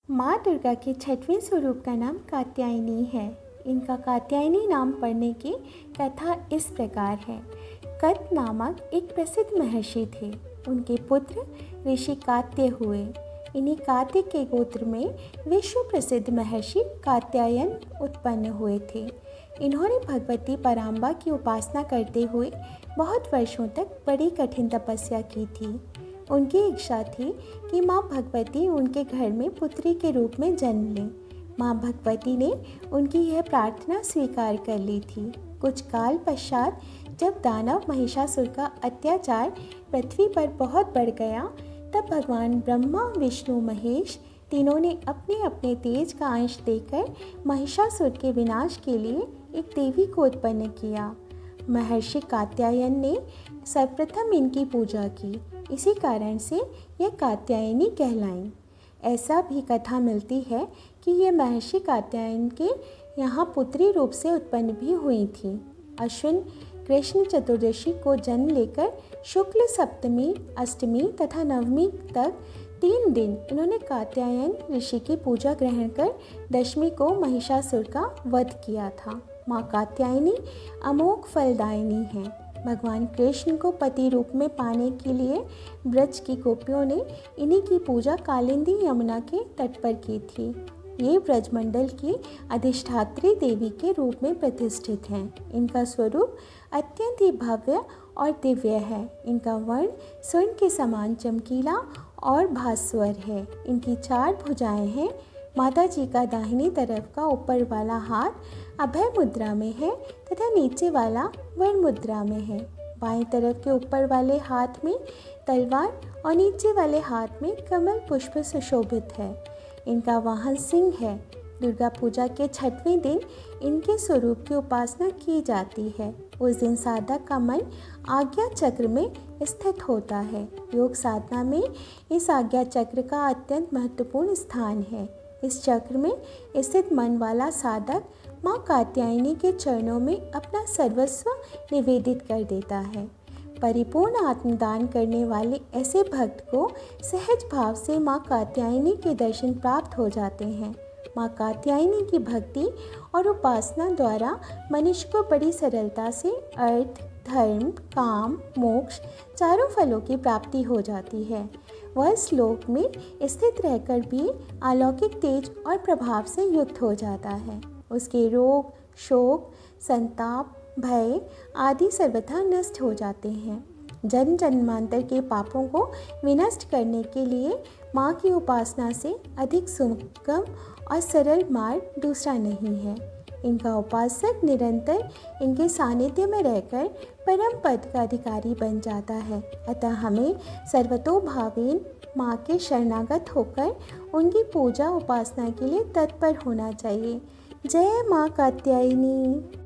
माँ दुर्गा के छठवें स्वरूप का नाम कात्यायनी है। इनका कात्यायनी नाम पड़ने की कथा इस प्रकार है। कत नामक एक प्रसिद्ध महर्षि थे। उनके पुत्र ऋषि कात्य हुए। इन्हीं कात्य के गोत्र में विश्व प्रसिद्ध महर्षि कात्यायन उत्पन्न हुए थे। इन्होंने भगवती पराम्बा की उपासना करते हुए बहुत वर्षों तक बड़ी कठिन तपस्या की थी। उनकी इच्छा थी कि माँ भगवती उनके घर में पुत्री के रूप में जन्म लें। माँ भगवती ने उनकी यह प्रार्थना स्वीकार कर ली थी। कुछ काल पश्चात जब दानव महिषासुर का अत्याचार पृथ्वी पर बहुत बढ़ गया, तब भगवान ब्रह्मा, विष्णु, महेश तीनों ने अपने अपने तेज का अंश देकर महिषासुर के विनाश के लिए एक देवी को उत्पन्न किया। महर्षि कात्यायन ने सर्वप्रथम इनकी पूजा की। इसी कारण से यह कात्यायनी कहलाईं। ऐसा भी कथा मिलती है कि ये महर्षि कात्यायन के यहाँ पुत्री रूप से उत्पन्न भी हुई थी। अश्विन कृष्ण चतुर्दशी को जन्म लेकर शुक्ल सप्तमी, अष्टमी तथा नवमी तक 3 दिन इन्होंने कात्यायन ऋषि की पूजा ग्रहण कर दशमी को महिषासुर का वध किया था। माँ कात्यायनी अमोघ फलदायिनी है। भगवान कृष्ण को पति रूप में पाने के लिए ब्रज की गोपियों ने इन्हीं की पूजा कालिंदी यमुना के तट पर की थी। ये ब्रजमंडल की अधिष्ठात्री देवी के रूप में प्रतिष्ठित हैं। इनका स्वरूप अत्यंत ही भव्य और दिव्य है। इनका वर्ण स्वर्ण के समान चमकीला और भास्वर है। इनकी 4 भुजाएं हैं। माता जी का दाहिनी तरफ का ऊपर वाला हाथ अभय मुद्रा में है तथा नीचे वाला वर मुद्रा में है। बाएं तरफ के ऊपर वाले हाथ में तलवार और नीचे वाले हाथ में कमल पुष्प सुशोभित है। इनका वाहन सिंह है। दुर्गा पूजा के 6वें दिन इनके स्वरूप की उपासना की जाती है। उस दिन साधक का मन आज्ञा चक्र में स्थित होता है। योग साधना में इस आज्ञा चक्र का अत्यंत महत्वपूर्ण स्थान है। इस चक्र में स्थित मन वाला साधक माँ कात्यायनी के चरणों में अपना सर्वस्व निवेदित कर देता है। परिपूर्ण आत्मदान करने वाले ऐसे भक्त को सहज भाव से माँ कात्यायनी के दर्शन प्राप्त हो जाते हैं। माँ कात्यायनी की भक्ति और उपासना द्वारा मनुष्य को बड़ी सरलता से अर्थ, धर्म, काम, मोक्ष चारों फलों की प्राप्ति हो जाती है। वह इस लोक में स्थित रहकर भी अलौकिक तेज और प्रभाव से युक्त हो जाता है। उसके रोग, शोक, संताप, भय आदि सर्वथा नष्ट हो जाते हैं। जन्म जन्मांतर के पापों को विनष्ट करने के लिए माँ की उपासना से अधिक सुगम और सरल मार्ग दूसरा नहीं है। इनका उपासक निरंतर इनके सानिध्य में रहकर परम पद का अधिकारी बन जाता है। अतः हमें सर्वतोभावेन माँ के शरणागत होकर उनकी पूजा उपासना के लिए तत्पर होना चाहिए। जय माँ कात्यायनी।